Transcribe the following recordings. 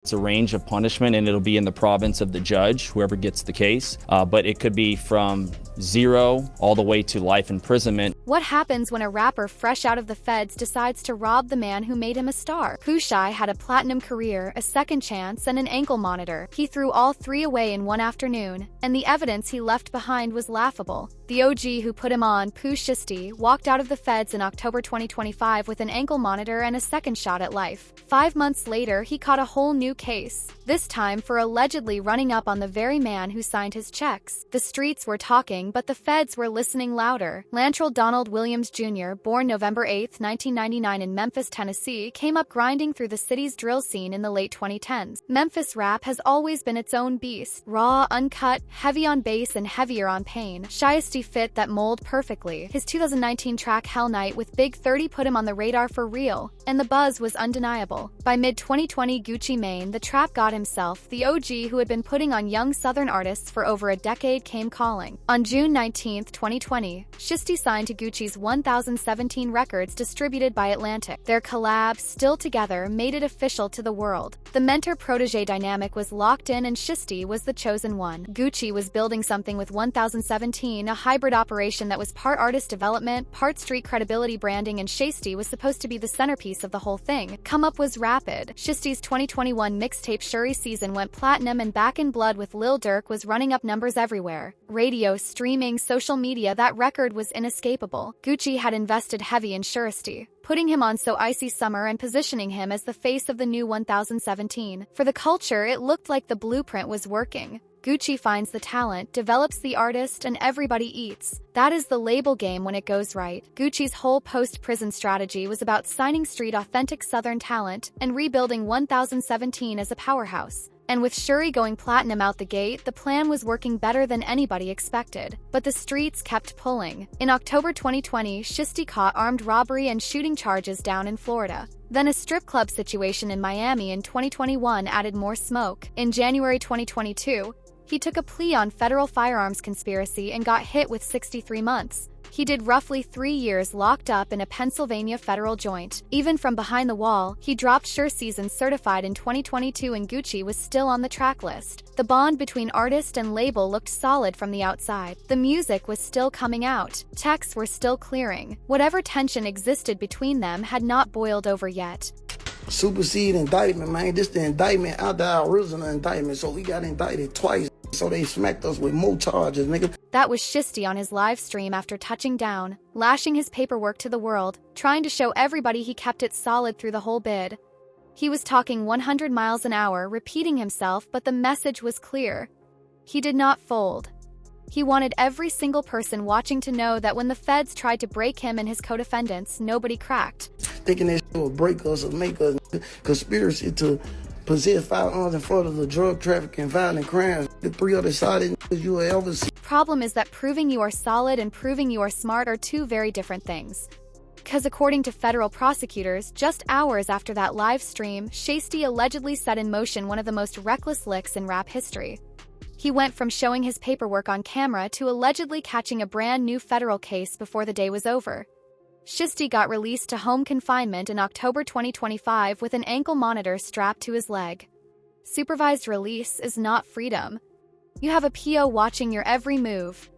It's a range of punishment, and it'll be in the province of the judge, whoever gets the case. But it could be from 0 all the way to life imprisonment. What happens when a rapper fresh out of the feds decides to rob the man who made him a star? Pooh Shiesty had a platinum career, a second chance, and an ankle monitor. He threw all 3 away in one afternoon, and the evidence he left behind was laughable. The OG who put him on, Pooh Shiesty, walked out of the feds in October 2025 with an ankle monitor and a second shot at life. 5 months later, he caught a whole new case, this time for allegedly running up on the very man who signed his checks. The streets were talking, but the feds were listening louder. Lantrell Donald Williams Jr., born November 8, 1999 in Memphis, Tennessee, came up grinding through the city's drill scene in the late 2010s. Memphis rap has always been its own beast, raw, uncut, heavy on bass and heavier on pain. Shiesty fit that mold perfectly. His 2019 track Hell Night with Big 30 put him on the radar for real, and the buzz was undeniable. By mid-2020 Gucci Mane, the trap god himself, the OG who had been putting on young Southern artists for over a decade, came calling. On June 19, 2020, Shiesty signed to Gucci's 1017 Records distributed by Atlantic. Their collab, Still Together, made it official to the world. The mentor-protege dynamic was locked in and Shiesty was the chosen one. Gucci was building something with 1017, a hybrid operation that was part artist development, part street credibility branding, and Shiesty was supposed to be the centerpiece of the whole thing. Come up was rapid. Shiesty's 2021 mixtape Shuri Season went platinum, and Back in Blood with Lil Durk was running up numbers everywhere. Radio, streaming, social media, that record was inescapable. Gucci had invested heavy in Shiesty, putting him on So Icy Summer and positioning him as the face of the new 1017. For the culture, it looked like the blueprint was working. Gucci finds the talent, develops the artist, and everybody eats. That is the label game when it goes right. Gucci's whole post-prison strategy was about signing street authentic Southern talent and rebuilding 1017 as a powerhouse. And with Shuri going platinum out the gate, the plan was working better than anybody expected. But the streets kept pulling. In October 2020, Shiesty caught armed robbery and shooting charges down in Florida. Then a strip club situation in Miami in 2021 added more smoke. In January 2022, he took a plea on federal firearms conspiracy and got hit with 63 months. He did roughly 3 years locked up in a Pennsylvania federal joint. Even from behind the wall, he dropped Shuri Season certified in 2022 and Gucci was still on the track list. The bond between artist and label looked solid from the outside. The music was still coming out. Texts were still clearing. Whatever tension existed between them had not boiled over yet. Supersede indictment, man. This the indictment out the original indictment, so we got indicted twice. So they smacked us with more charges, nigga. That was Shiesty on his live stream after touching down, lashing his paperwork to the world, trying to show everybody he kept it solid through the whole bid. He was talking 100 miles an hour, repeating himself, but the message was clear. He did not fold. He wanted every single person watching to know that when the feds tried to break him and his co-defendants, nobody cracked. Thinking that shit would break us or make us, conspiracy to possess firearms in front of the drug trafficking, violent crimes. The 3 other sided you will ever see. Problem is that proving you are solid and proving you are smart are 2 very different things. Because according to federal prosecutors, just hours after that live stream, Shiesty allegedly set in motion one of the most reckless licks in rap history. He went from showing his paperwork on camera to allegedly catching a brand new federal case before the day was over. Shiesty got released to home confinement in October 2025 with an ankle monitor strapped to his leg. Supervised release is not freedom. You have a PO watching your every move.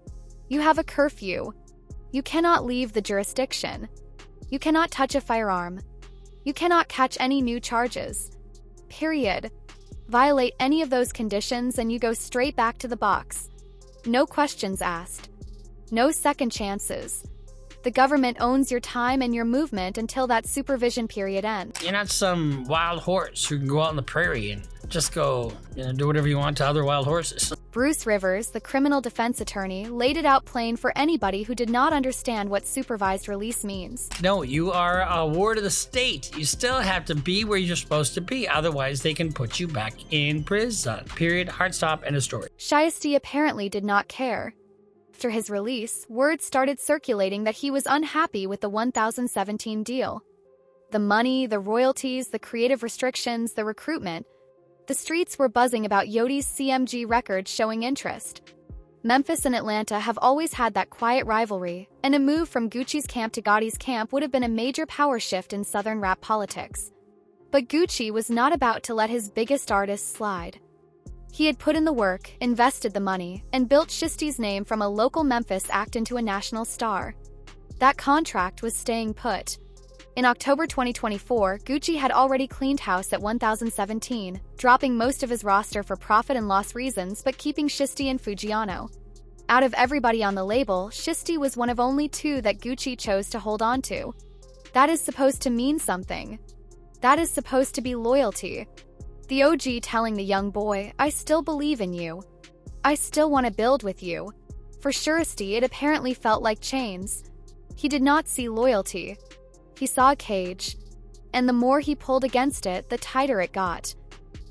You have a curfew. You cannot leave the jurisdiction. You cannot touch a firearm. You cannot catch any new charges. Period. Violate any of those conditions and you go straight back to the box. No questions asked. No second chances. The government owns your time and your movement until that supervision period ends. You're not some wild horse who can go out on the prairie and just go, do whatever you want to other wild horses. Bruce Rivers, the criminal defense attorney, laid it out plain for anybody who did not understand what supervised release means. No, you are a ward of the state. You still have to be where you're supposed to be. Otherwise, they can put you back in prison. Period. Hard stop. End of story. Shiesty apparently did not care. After his release, word started circulating that he was unhappy with the 1017 deal. The money, the royalties, the creative restrictions, the recruitment. The streets were buzzing about Yodi's CMG records showing interest. Memphis and Atlanta have always had that quiet rivalry, and a move from Gucci's camp to Gotti's camp would have been a major power shift in Southern rap politics. But Gucci was not about to let his biggest artist slide. He had put in the work, invested the money, and built Shiesty's name from a local Memphis act into a national star. That contract was staying put. In October 2024, Gucci had already cleaned house at 1017, dropping most of his roster for profit and loss reasons but keeping Shiesty and Fujiano. Out of everybody on the label, Shiesty was one of only two that Gucci chose to hold on to. That is supposed to mean something. That is supposed to be loyalty. The OG telling the young boy, "I still believe in you. I still want to build with you." For Shiesty, it apparently felt like chains. He did not see loyalty. He saw a cage. And the more he pulled against it, the tighter it got.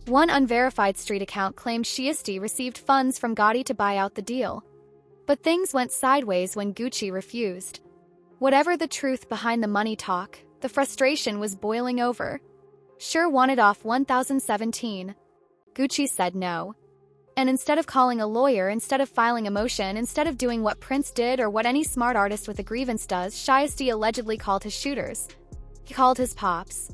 One unverified street account claimed Shiesty received funds from Gotti to buy out the deal. But things went sideways when Gucci refused. Whatever the truth behind the money talk, the frustration was boiling over. Schur wanted off 1017. Gucci said no. And instead of calling a lawyer, instead of filing a motion, instead of doing what Prince did or what any smart artist with a grievance does, Shiesty allegedly called his shooters. He called his pops.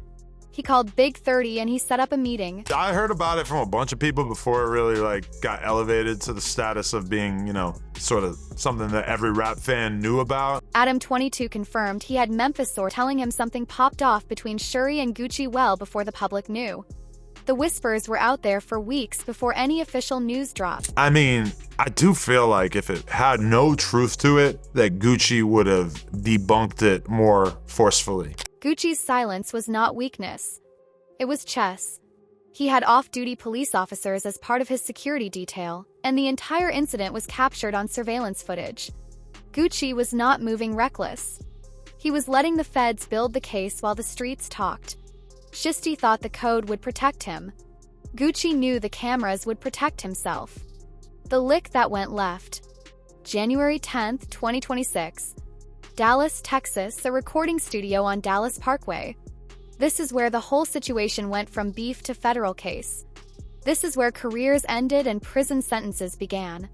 He called Big 30 and he set up a meeting. I heard about it from a bunch of people before it really got elevated to the status of being, sort of something that every rap fan knew about. Adam 22 confirmed he had Memphis source telling him something popped off between Shuri and Gucci well before the public knew. The whispers were out there for weeks before any official news dropped. I mean, I do feel like if it had no truth to it, that Gucci would have debunked it more forcefully. Gucci's silence was not weakness. It was chess. He had off-duty police officers as part of his security detail, and the entire incident was captured on surveillance footage. Gucci was not moving reckless. He was letting the feds build the case while the streets talked. Shiesty thought the code would protect him. Gucci knew the cameras would protect himself. The lick that went left. January 10, 2026. Dallas, Texas, a recording studio on Dallas Parkway. This is where the whole situation went from beef to federal case. This is where careers ended and prison sentences began.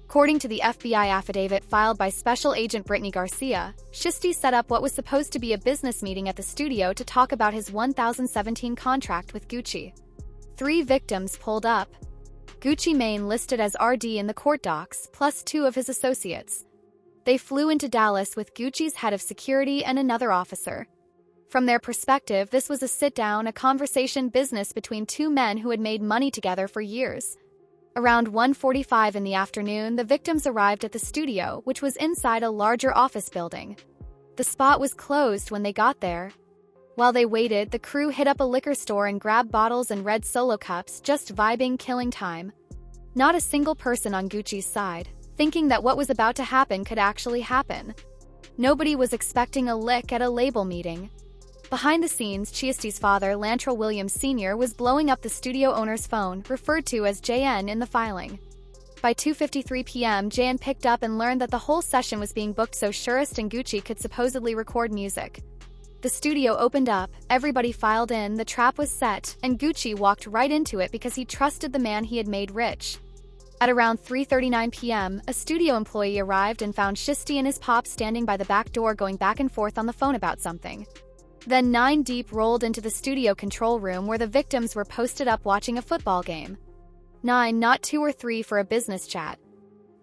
According to the FBI affidavit filed by Special Agent Brittany Garcia, Shiesty set up what was supposed to be a business meeting at the studio to talk about his 1017 contract with Gucci. 3 victims pulled up. Gucci Mane listed as RD in the court docs, plus 2 of his associates. They flew into Dallas with Gucci's head of security and another officer. From their perspective, this was a sit-down, a conversation business between 2 men who had made money together for years. Around 1:45 in the afternoon, the victims arrived at the studio, which was inside a larger office building. The spot was closed when they got there. While they waited, the crew hit up a liquor store and grabbed bottles and red Solo cups, just vibing, killing time. Not a single person on Gucci's side, thinking that what was about to happen could actually happen. Nobody was expecting a lick at a label meeting. Behind the scenes, Chiesty's father, Lantrell Williams Sr., was blowing up the studio owner's phone, referred to as JN in the filing. By 2:53 p.m., JN picked up and learned that the whole session was being booked so Shurist and Gucci could supposedly record music. The studio opened up, everybody filed in, the trap was set, and Gucci walked right into it because he trusted the man he had made rich. At around 3:39 p.m., a studio employee arrived and found Shiesty and his pop standing by the back door going back and forth on the phone about something. Then 9 Deep rolled into the studio control room where the victims were posted up watching a football game. 9, not 2 or 3 for a business chat.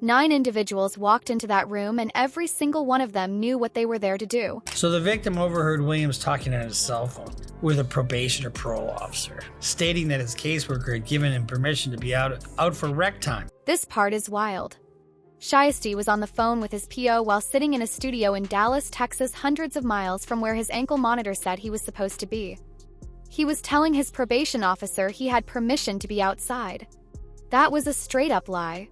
9 individuals walked into that room and every single one of them knew what they were there to do. So the victim overheard Williams talking on his cell phone with a probation or parole officer, stating that his caseworker had given him permission to be out for rec time. This part is wild. Shiesty was on the phone with his PO while sitting in a studio in Dallas, Texas, hundreds of miles from where his ankle monitor said he was supposed to be. He was telling his probation officer he had permission to be outside. That was a straight-up lie.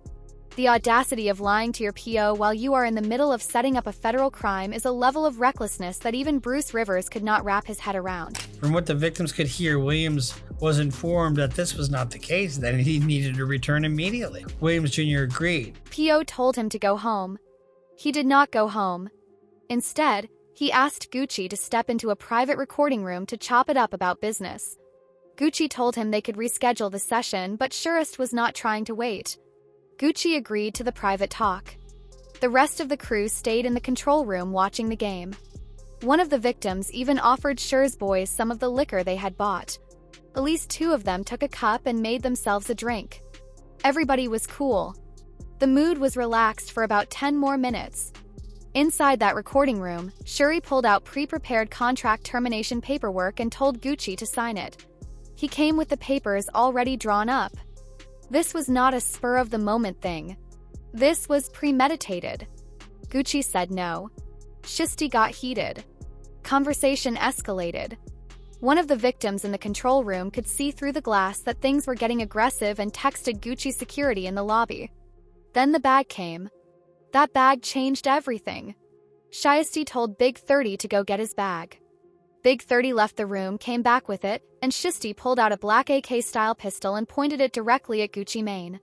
The audacity of lying to your PO while you are in the middle of setting up a federal crime is a level of recklessness that even Bruce Rivers could not wrap his head around. From what the victims could hear, Williams was informed that this was not the case, that he needed to return immediately. Williams Jr. agreed. PO told him to go home. He did not go home. Instead, he asked Gucci to step into a private recording room to chop it up about business. Gucci told him they could reschedule the session, but Shurist was not trying to wait. Gucci agreed to the private talk. The rest of the crew stayed in the control room watching the game. One of the victims even offered Schur's boys some of the liquor they had bought. At least 2 of them took a cup and made themselves a drink. Everybody was cool. The mood was relaxed for about 10 more minutes. Inside that recording room, Shuri pulled out pre-prepared contract termination paperwork and told Gucci to sign it. He came with the papers already drawn up. This was not a spur-of-the-moment thing. This was premeditated. Gucci said no. Shiesty got heated. Conversation escalated. One of the victims in the control room could see through the glass that things were getting aggressive and texted Gucci security in the lobby. Then the bag came. That bag changed everything. Shiesty told Big 30 to go get his bag. Big 30 left the room, came back with it, and Shiesty pulled out a black AK-style pistol and pointed it directly at Gucci Mane.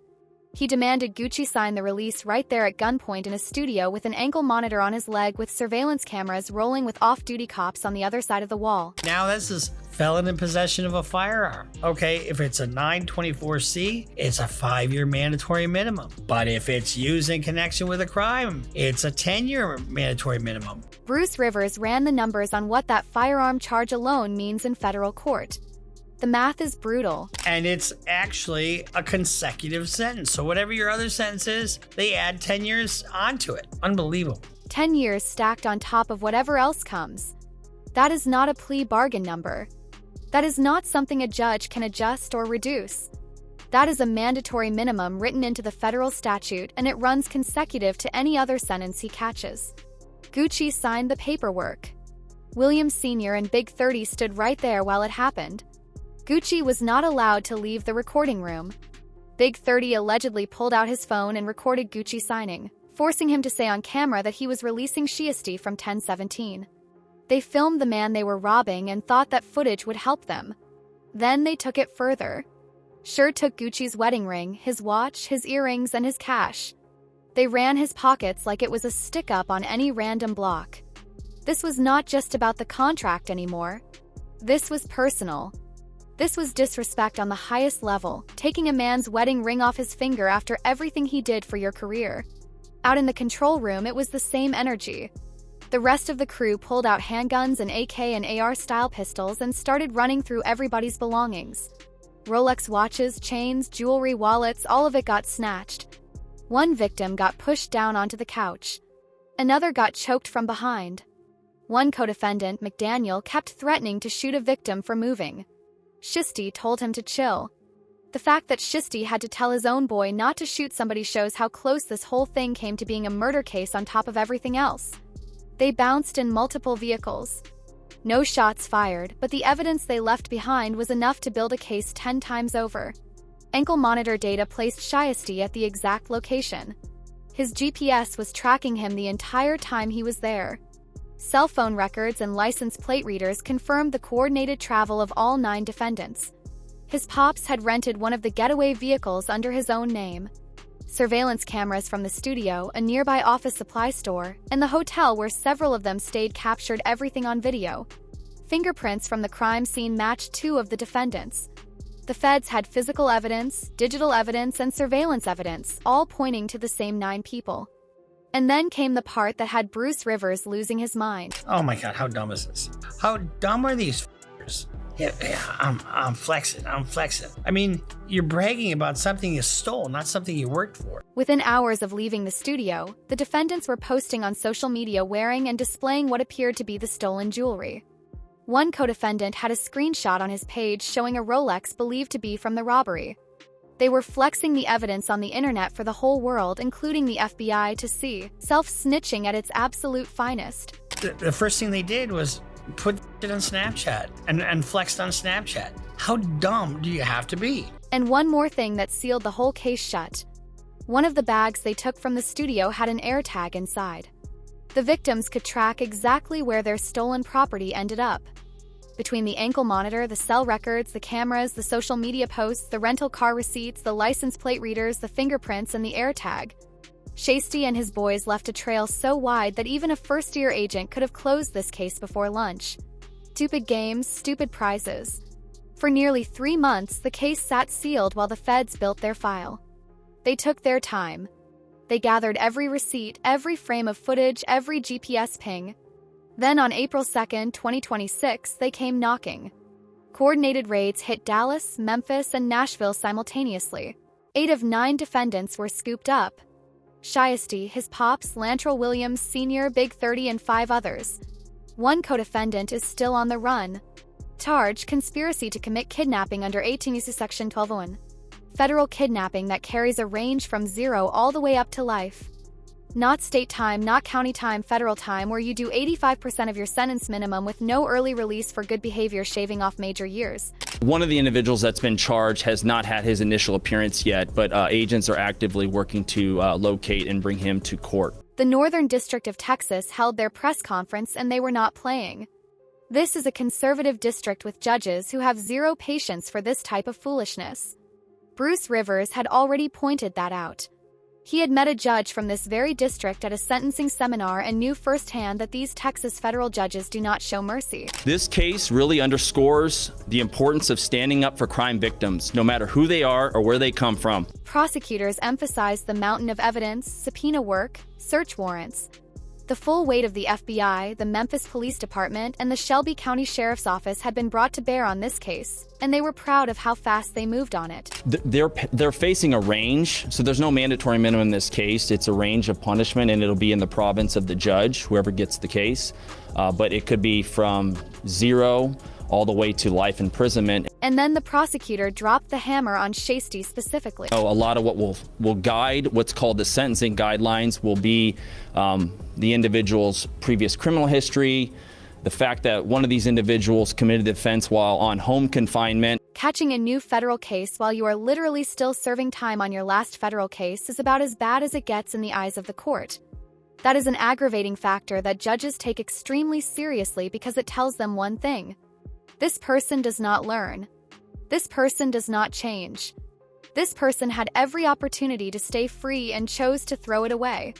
He demanded Gucci sign the release right there at gunpoint in a studio with an ankle monitor on his leg with surveillance cameras rolling with off-duty cops on the other side of the wall. Now this is felon in possession of a firearm. Okay, if it's a 924C, it's a 5-year mandatory minimum. But if it's used in connection with a crime, it's a 10-year mandatory minimum. Bruce Rivers ran the numbers on what that firearm charge alone means in federal court. The math is brutal. And it's actually a consecutive sentence. So whatever your other sentence is, they add 10 years onto it. Unbelievable. 10 years stacked on top of whatever else comes. That is not a plea bargain number. That is not something a judge can adjust or reduce. That is a mandatory minimum written into the federal statute, and it runs consecutive to any other sentence he catches. Gucci signed the paperwork. William Sr. and Big 30 stood right there while it happened. Gucci was not allowed to leave the recording room. Big 30 allegedly pulled out his phone and recorded Gucci signing, forcing him to say on camera that he was releasing Shiesty from 1017. They filmed the man they were robbing and thought that footage would help them. Then they took it further. Schur took Gucci's wedding ring, his watch, his earrings, and his cash. They ran his pockets like it was a stick-up on any random block. This was not just about the contract anymore. This was personal. This was disrespect on the highest level, taking a man's wedding ring off his finger after everything he did for your career. Out in the control room, it was the same energy. The rest of the crew pulled out handguns and AK and AR-style pistols and started running through everybody's belongings. Rolex watches, chains, jewelry, wallets, all of it got snatched. One victim got pushed down onto the couch. Another got choked from behind. One co-defendant, McDaniel, kept threatening to shoot a victim for moving. Shiesty told him to chill. The fact that Shiesty had to tell his own boy not to shoot somebody shows how close this whole thing came to being a murder case on top of everything else. They bounced in multiple vehicles. No shots fired, but the evidence they left behind was enough to build a case 10 times over. Ankle monitor data placed Shiesty at the exact location. His GPS was tracking him the entire time he was there. Cell phone records and license plate readers confirmed the coordinated travel of all 9 defendants. His pops had rented one of the getaway vehicles under his own name. Surveillance cameras from the studio, a nearby office supply store, and the hotel where several of them stayed captured everything on video. Fingerprints from the crime scene matched 2 of the defendants. The feds had physical evidence, digital evidence, and surveillance evidence, all pointing to the same 9 people. And then came the part that had Bruce Rivers losing his mind. Oh my God, how dumb is this? How dumb are these f***ers? Yeah, I'm flexing. I mean, you're bragging about something you stole, not something you worked for. Within hours of leaving the studio, the defendants were posting on social media wearing and displaying what appeared to be the stolen jewelry. One co-defendant had a screenshot on his page showing a Rolex believed to be from the robbery. They were flexing the evidence on the internet for the whole world, including the FBI, to see, self-snitching at its absolute finest. The first thing they did was put it on Snapchat and flexed on Snapchat. How dumb do you have to be? And one more thing that sealed the whole case shut. One of the bags they took from the studio had an AirTag inside. The victims could track exactly where their stolen property ended up. Between the ankle monitor, the cell records, the cameras, the social media posts, the rental car receipts, the license plate readers, the fingerprints, and the AirTag, Shiesty and his boys left a trail so wide that even a first-year agent could have closed this case before lunch. Stupid games, stupid prizes. For nearly 3 months, the case sat sealed while the feds built their file. They took their time. They gathered every receipt, every frame of footage, every GPS ping. Then on April 2nd, 2026, they came knocking. Coordinated raids hit Dallas, Memphis, and Nashville simultaneously. 8 of 9 defendants were scooped up. Shiesty, his pops, Lantrell Williams Sr., Big 30, and 5 others. One co-defendant is still on the run. Charge: conspiracy to commit kidnapping under 18 U.S. Section 1201. Federal kidnapping that carries a range from 0 all the way up to life. Not state time, not county time, federal time, where you do 85% of your sentence minimum with no early release for good behavior, shaving off major years. One of the individuals that's been charged has not had his initial appearance yet, but agents are actively working to locate and bring him to court. The Northern District of Texas held their press conference and they were not playing. This is a conservative district with judges who have zero patience for this type of foolishness. Bruce Rivers had already pointed that out. He had met a judge from this very district at a sentencing seminar and knew firsthand that these Texas federal judges do not show mercy. This case really underscores the importance of standing up for crime victims, no matter who they are or where they come from. Prosecutors emphasized the mountain of evidence, subpoena work, search warrants. The full weight of the FBI, the Memphis Police Department, and the Shelby County Sheriff's Office had been brought to bear on this case, and they were proud of how fast they moved on it. They're facing a range, so there's no mandatory minimum in this case. It's a range of punishment, and it'll be in the province of the judge, whoever gets the case. But it could be from 0 all the way to life imprisonment. And then the prosecutor dropped the hammer on Shiesty specifically. A lot of what will guide what's called the sentencing guidelines will be the individual's previous criminal history, the fact that one of these individuals committed the offense while on home confinement. Catching a new federal case while you are literally still serving time on your last federal case is about as bad as it gets in the eyes of the court. That is an aggravating factor that judges take extremely seriously because it tells them one thing. This person does not learn. This person does not change. This person had every opportunity to stay free and chose to throw it away.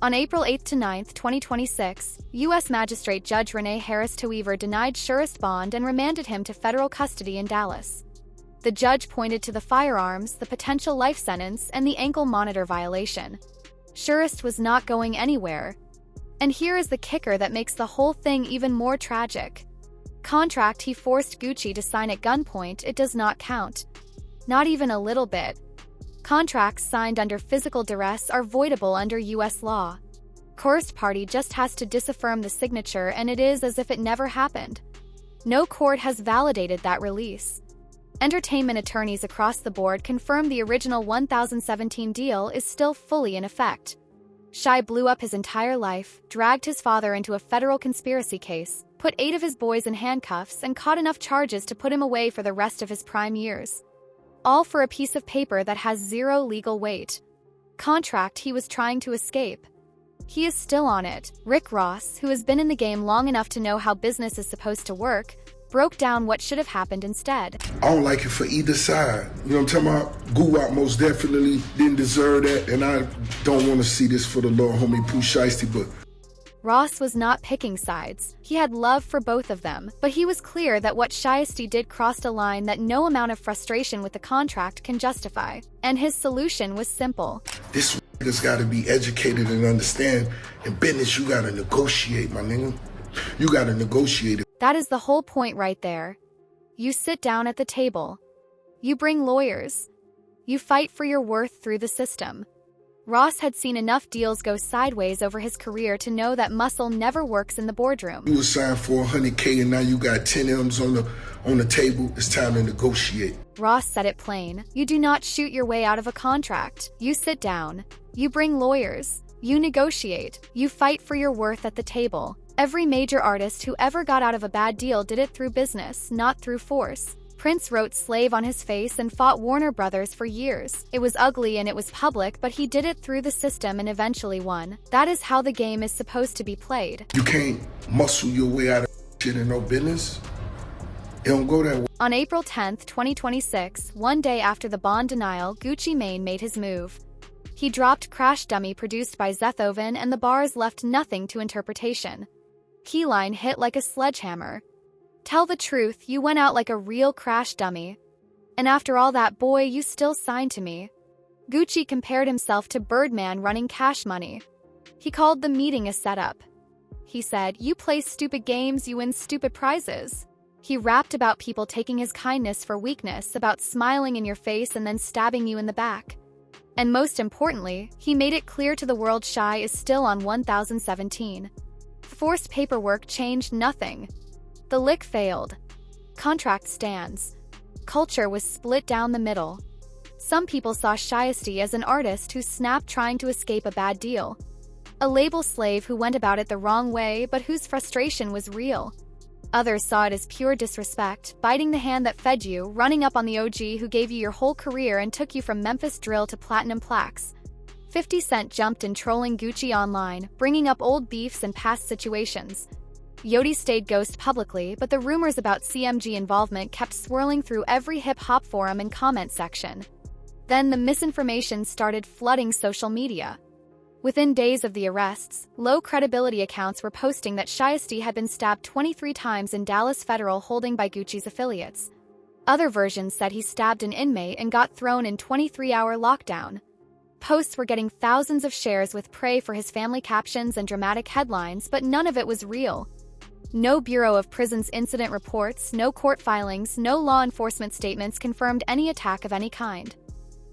On April 8 to 9, 2026, U.S. Magistrate Judge Renee Harris Weaver denied surest bond and remanded him to federal custody in Dallas. The judge pointed to the firearms, the potential life sentence, and the ankle monitor violation. Surest was not going anywhere. And here is the kicker that makes the whole thing even more tragic. Contract he forced Gucci to sign at gunpoint, it does not count. Not even a little bit. Contracts signed under physical duress are voidable under U.S. law. Coerced party just has to disaffirm the signature and it is as if it never happened. No court has validated that release. Entertainment attorneys across the board confirm the original 2017 deal is still fully in effect. Shy blew up his entire life, dragged his father into a federal conspiracy case, put 8 of his boys in handcuffs, and caught enough charges to put him away for the rest of his prime years. All for a piece of paper that has 0 legal weight. Contract he was trying to escape. He is still on it. Rick Ross, who has been in the game long enough to know how business is supposed to work, broke down what should have happened instead. I don't like it for either side. You know what I'm talking about? Guwap most definitely didn't deserve that, and I don't want to see this for the little homie Pooh Shiesty, but Ross was not picking sides. He had love for both of them, but he was clear that what Shiesty did crossed a line that no amount of frustration with the contract can justify. And his solution was simple. This nigga's got to be educated and understand. In business, you got to negotiate, my nigga. You got to negotiate it. That is the whole point right there. You sit down at the table. You bring lawyers. You fight for your worth through the system. Ross had seen enough deals go sideways over his career to know that muscle never works in the boardroom. You was signed for $100K and now you got 10 M's on the table. It's time to negotiate. Ross said it plain. You do not shoot your way out of a contract. You sit down. You bring lawyers. You negotiate. You fight for your worth at the table. Every major artist who ever got out of a bad deal did it through business, not through force. Prince wrote slave on his face and fought Warner Brothers for years. It was ugly and it was public, but he did it through the system and eventually won. That is how the game is supposed to be played. You can't muscle your way out of shit in no business. It don't go that way. On April 10, 2026, one day after the bond denial, Gucci Mane made his move. He dropped Crash Dummy produced by Zethoven and the bars left nothing to interpretation. Keyline hit like a sledgehammer. Tell the truth, you went out like a real crash dummy. And after all that, boy, you still signed to me. Gucci compared himself to Birdman running Cash Money. He called the meeting a setup. He said, you play stupid games, you win stupid prizes. He rapped about people taking his kindness for weakness, about smiling in your face and then stabbing you in the back. And most importantly, he made it clear to the world Shy is still on 1017. Forced paperwork changed nothing. The lick failed. Contract stands. Culture was split down the middle. Some people saw Shiesty as an artist who snapped trying to escape a bad deal. A label slave who went about it the wrong way but whose frustration was real. Others saw it as pure disrespect, biting the hand that fed you, running up on the OG who gave you your whole career and took you from Memphis drill to platinum plaques. 50 Cent jumped in trolling Gucci online, bringing up old beefs and past situations. Yodi stayed ghost publicly, but the rumors about CMG involvement kept swirling through every hip-hop forum and comment section. Then the misinformation started flooding social media. Within days of the arrests, low-credibility accounts were posting that Shiesty had been stabbed 23 times in Dallas Federal holding by Gucci's affiliates. Other versions said he stabbed an inmate and got thrown in 23-hour lockdown. Posts were getting thousands of shares with pray for his family captions and dramatic headlines, but none of it was real. No Bureau of Prisons incident reports, no court filings, no law enforcement statements confirmed any attack of any kind.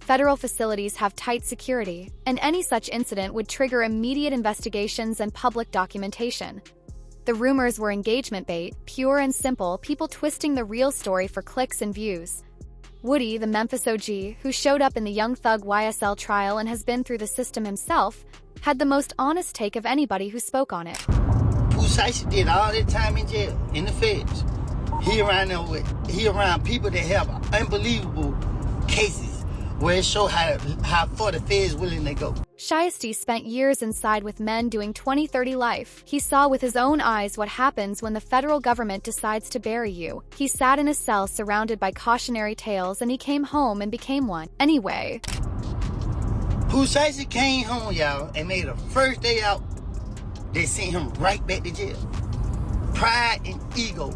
Federal facilities have tight security, and any such incident would trigger immediate investigations and public documentation. The rumors were engagement bait, pure and simple, people twisting the real story for clicks and views. Woody, the Memphis OG, who showed up in the Young Thug YSL trial and has been through the system himself, had the most honest take of anybody who spoke on it. Pooh Shiesty did all that time in jail, in the feds. He around people that have unbelievable cases where it shows how far the feds willing to go. Shiesty spent years inside with men doing 20-30 life. He saw with his own eyes what happens when the federal government decides to bury you. He sat in a cell surrounded by cautionary tales, and he came home and became one. Anyway, Pooh Shiesty came home, y'all, and made the first day out, they sent him right back to jail. Pride and ego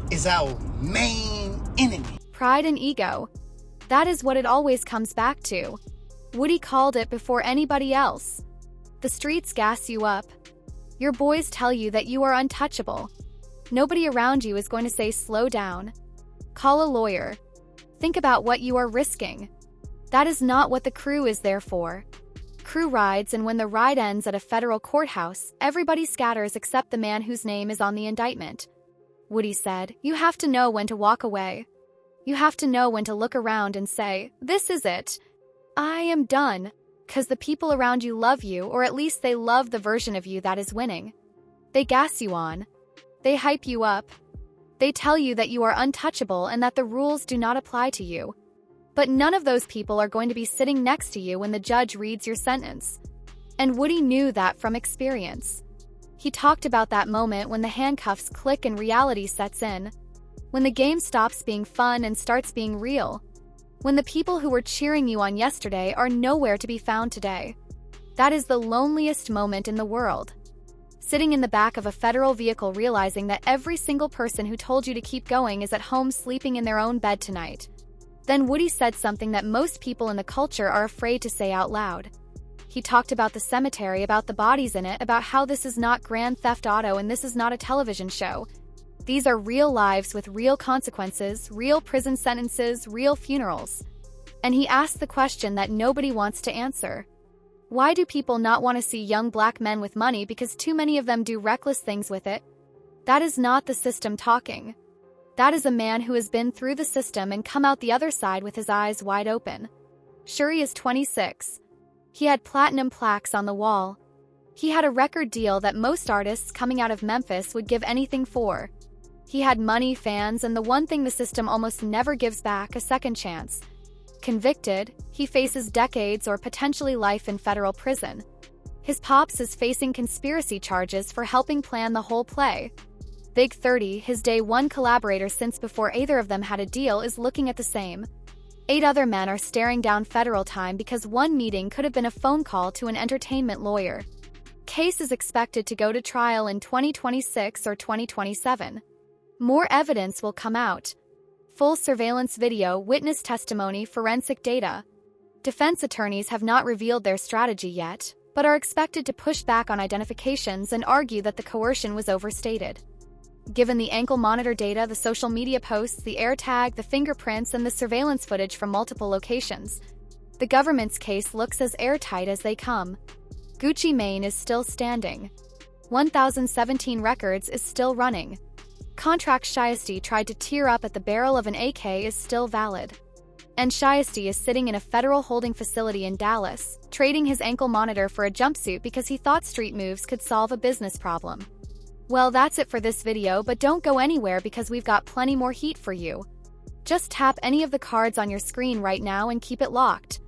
is our main enemy. pride and ego. That is what it always comes back to. Woody called it before anybody else. The streets gas you up. Your boys tell you that you are untouchable. Nobody around you is going to say slow down. Call a lawyer. Think about what you are risking. That is not what the crew is there for. Crew rides, and when the ride ends at a federal courthouse, everybody scatters except the man whose name is on the indictment. Woody said, "You have to know when to walk away. You have to know when to look around and say, this is it. I am done. 'Cause the people around you love you, or at least they love the version of you that is winning. They gas you on. They hype you up. They tell you that you are untouchable and that the rules do not apply to you. But none of those people are going to be sitting next to you when the judge reads your sentence." And Woody knew that from experience. He talked about that moment when the handcuffs click and reality sets in. When the game stops being fun and starts being real. When the people who were cheering you on yesterday are nowhere to be found today. That is the loneliest moment in the world. Sitting in the back of a federal vehicle realizing that every single person who told you to keep going is at home sleeping in their own bed tonight. Then Woody said something that most people in the culture are afraid to say out loud. He talked about the cemetery, about the bodies in it, about how this is not Grand Theft Auto and this is not a television show. These are real lives with real consequences, real prison sentences, real funerals. And he asked the question that nobody wants to answer. Why do people not want to see young black men with money because too many of them do reckless things with it? That is not the system talking. That is a man who has been through the system and come out the other side with his eyes wide open. Shuri is 26. He had platinum plaques on the wall. He had a record deal that most artists coming out of Memphis would give anything for. He had money, fans, and the one thing the system almost never gives back, a second chance. Convicted, he faces decades or potentially life in federal prison. His pops is facing conspiracy charges for helping plan the whole play. Big 30, his day one collaborator since before either of them had a deal, is looking at the same. 8 other men are staring down federal time because one meeting could have been a phone call to an entertainment lawyer. Case is expected to go to trial in 2026 or 2027. More evidence will come out. Full surveillance video, witness testimony, forensic data. Defense attorneys have not revealed their strategy yet, but are expected to push back on identifications and argue that the coercion was overstated. Given the ankle monitor data, the social media posts, the AirTag, the fingerprints, and the surveillance footage from multiple locations, the government's case looks as airtight as they come. Gucci Mane is still standing. 1017 Records is still running. Contract Shiesty tried to tear up at the barrel of an AK is still valid. And Shiesty is sitting in a federal holding facility in Dallas, trading his ankle monitor for a jumpsuit because he thought street moves could solve a business problem. Well, that's it for this video, but don't go anywhere because we've got plenty more heat for you. Just tap any of the cards on your screen right now and keep it locked.